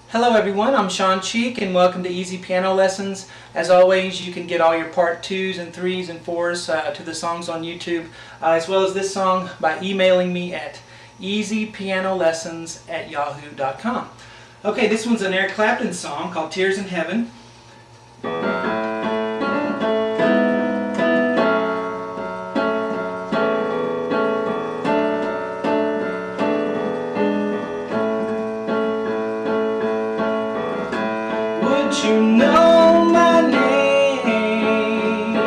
Hello everyone, I'm Sean Cheek and welcome to Easy Piano Lessons. As always, you can get all your part 2s and 3s and 4s to the songs on YouTube, as well as this song by emailing me at easypianolessons@yahoo.com. Okay, this one's an Eric Clapton song called Tears in Heaven. Would you know my name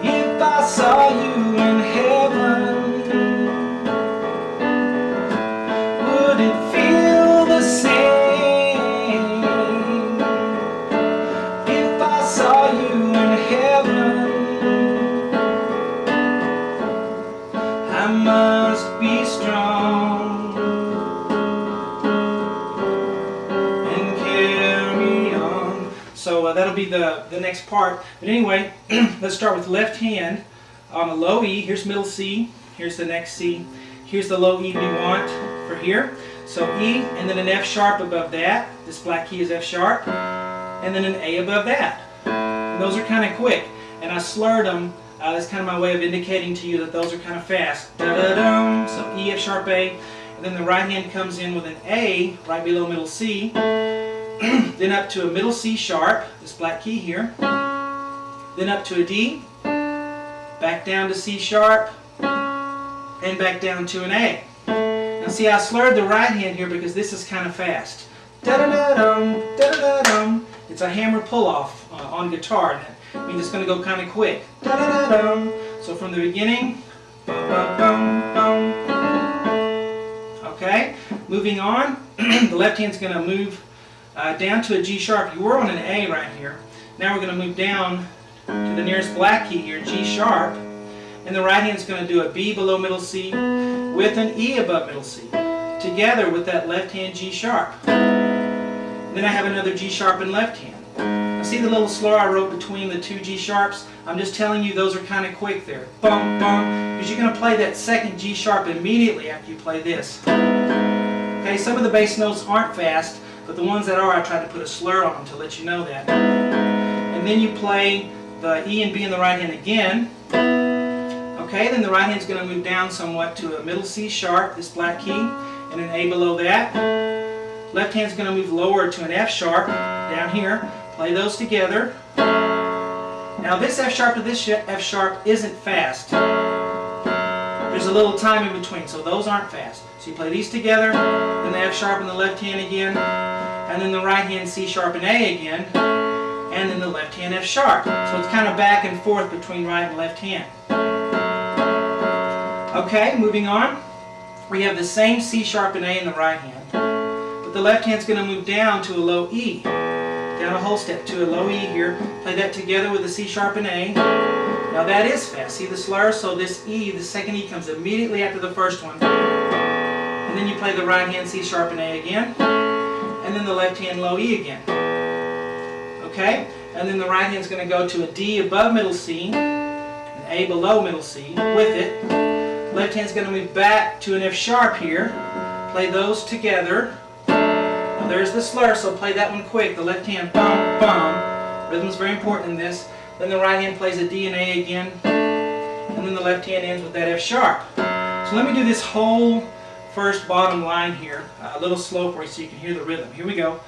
if I saw you in heaven? Would it feel the same if I saw you in heaven? I must be strong and carry on. So that'll be the next part. But anyway, let's start with left hand on a low E. Here's middle C. Here's the next C. Here's the low E we want for here. So E, and then an F sharp above that. This black key is F sharp. And then an A above that. And those are kind of quick. And I slurred them. That's kind of my way of indicating to you that those are kind of fast. Da-da-dum. So E, F sharp, A. And then the right hand comes in with an A right below middle C. Then up to a middle C sharp, this black key here. Then up to a D. Back down to C sharp. And back down to an A. Now see, I slurred the right hand here because this is kind of fast. Da-da-da-dum, da-da-da-dum. It's a hammer pull-off on guitar. That means it's going to go kind of quick. Da-da-da-dum. So from the beginning, bum-bum-bum-bum. Okay, moving on, the left hand's going to move down to a G sharp. You were on an A right here. Now we're going to move down to the nearest black key here, G sharp. And the right hand's going to do a B below middle C with an E above middle C, together with that left hand G sharp. Then I have another G sharp in left hand. Now see the little slur I wrote between the two G sharps? I'm just telling you those are kind of quick there. Bum, bum, because you're going to play that second G sharp immediately after you play this. Okay, some of the bass notes aren't fast, but the ones that are, I tried to put a slur on them to let you know that. And then you play the E and B in the right hand again. Okay, then the right hand's going to move down somewhat to a middle C sharp, this black key, and an A below that. Left hand's going to move lower to an F sharp down here. Play those together. Now this F sharp to this F sharp isn't fast. There's a little time in between, so those aren't fast. So you play these together, then the F sharp in the left hand again, and then the right hand C sharp and A again, and then the left hand F sharp. So it's kind of back and forth between right and left hand. Okay, moving on. We have the same C sharp and A in the right hand, but the left hand's going to move down to a low E. Down a whole step to a low E here. Play that together with the C sharp and A. Now that is fast. See the slur? So this E, the second E, comes immediately after the first one. And then you play the right hand C sharp and A again. And then the left hand low E again. Okay? And then the right hand's going to go to a D above middle C, an A below middle C with it. Left hand's going to move back to an F sharp here. Play those together. Now there's the slur, so play that one quick. The left hand, bum, bum. Rhythm's very important in this. Then the right hand plays a D and A again. And then the left hand ends with that F sharp. So let me do this whole first bottom line here, a little slow for you so you can hear the rhythm. Here we go.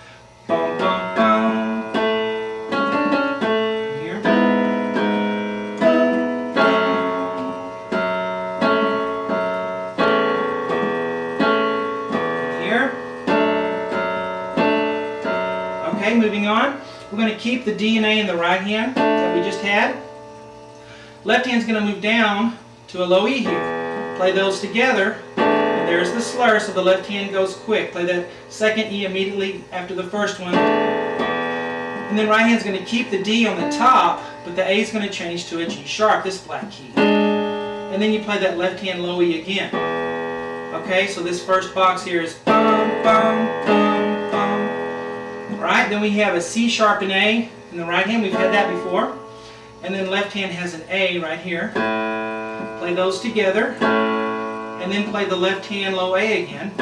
Bum, bum, bum. Here. Here. Okay, moving on. We're going to keep the D and A in the right hand that we just had. Left hand's going to move down to a low E here. Play those together. There's the slur, so the left hand goes quick. Play that second E immediately after the first one. And then right hand's going to keep the D on the top, but the A is going to change to a G sharp, this black key. And then you play that left hand low E again. Okay, so this first box here is bum, bum, bum, bum. Alright, then we have a C sharp and A in the right hand. We've had that before. And then left hand has an A right here. Play those together. And then play the left hand low A again.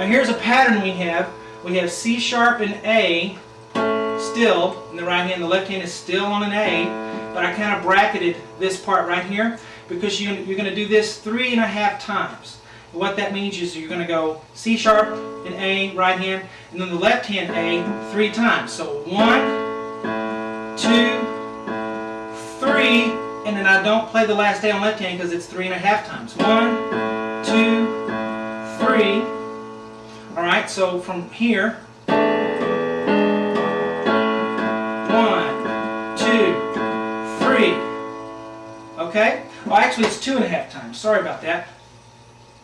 Now here's a pattern we have. We have C sharp and A still in the right hand. The left hand is still on an A, but I kind of bracketed this part right here because you're going to do this 3.5 times. And what that means is you're going to go C sharp and A, right hand, and then the left hand A 3 times. So 1, 2, 3, and then I don't play the last A on left hand because it's 3.5 times. 1, 2, 3. All right, so from here, 1, 2, 3. Okay? Well, actually, it's 2.5 times. Sorry about that.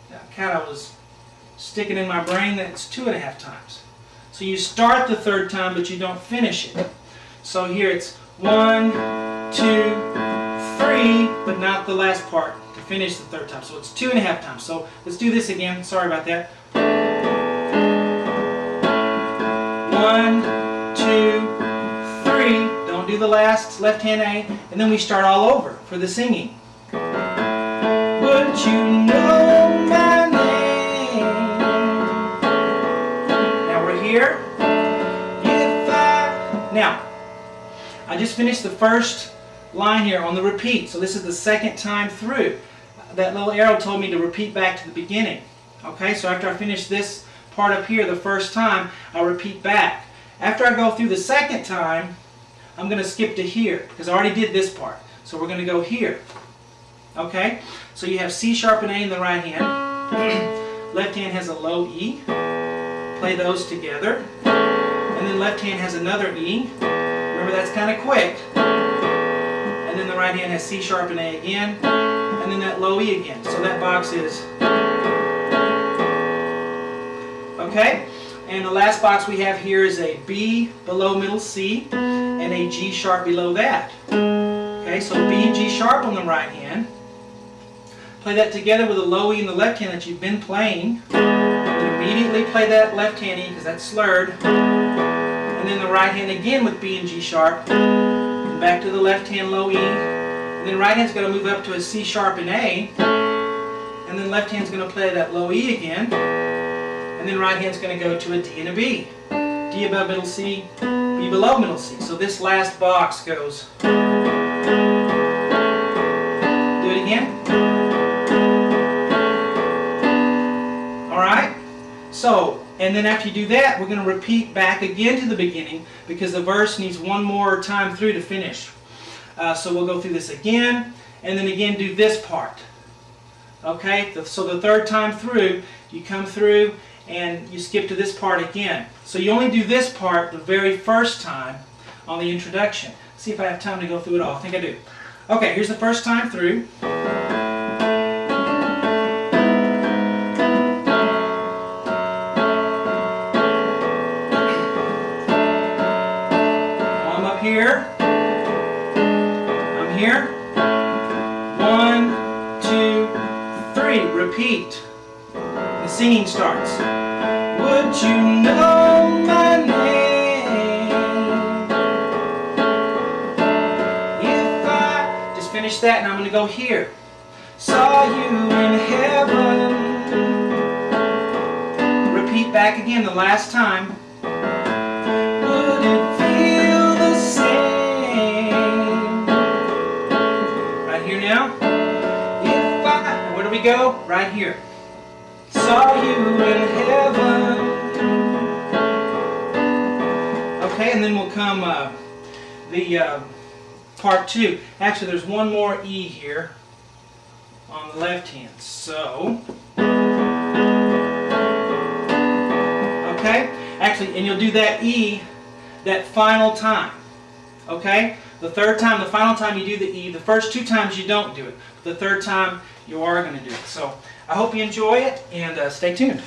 That kind of was sticking in my brain that it's 2.5 times. So you start the third time, but you don't finish it. So here it's 1, 2, 3, but not the last part to finish the third time. So it's 2.5 times. So let's do this again. Sorry about that. 1, 2, 3. Don't do the last left hand A, and then we start all over for the singing. Would you know my name? Now we're here. Now, I just finished the first line here on the repeat, so this is the second time through. That little arrow told me to repeat back to the beginning. Okay, so after I finish this part up here the first time, I'll repeat back. After I go through the second time, I'm going to skip to here because I already did this part. So we're going to go here. Okay, so you have C sharp and A in the right hand. Left hand has a low E. Play those together. And then left hand has another E. Remember, that's kind of quick. And then the right hand has C sharp and A again. And then that low E again. So that box is... Okay? And the last box we have here is a B below middle C and a G sharp below that. Okay, so B and G sharp on the right hand. Play that together with a low E in the left hand that you've been playing. And immediately play that left hand E because that's slurred. And then the right hand again with B and G sharp. And back to the left hand low E. And then right hand's going to move up to a C sharp and A. And then left hand's going to play that low E again. And then right hand's going to go to a D and a B. D above middle C, B below middle C. So this last box goes. Do it again. Alright? So, and then after you do that, we're going to repeat back again to the beginning because the verse needs one more time through to finish. So we'll go through this again, and then again do this part. Okay? So the third time through, you come through and you skip to this part again. So you only do this part the very first time on the introduction. See if I have time to go through it all. I think I do. Okay, here's the first time through. I'm up here. I'm here. 1, 2, 3. Repeat. The singing starts. Would you know my name? If I just finish that, and I'm going to go here. Saw you in heaven. Repeat back again the last time. Would it feel the same? Right here now. If I, where do we go? Right here. Saw you in heaven. Okay, and then will come the part 2. Actually, there's one more E here on the left hand. So, okay, actually, and you'll do that E that final time. Okay, the third time, the final time you do the E. The first 2 times you don't do it. The third time you are going to do it. So I hope you enjoy it, and stay tuned.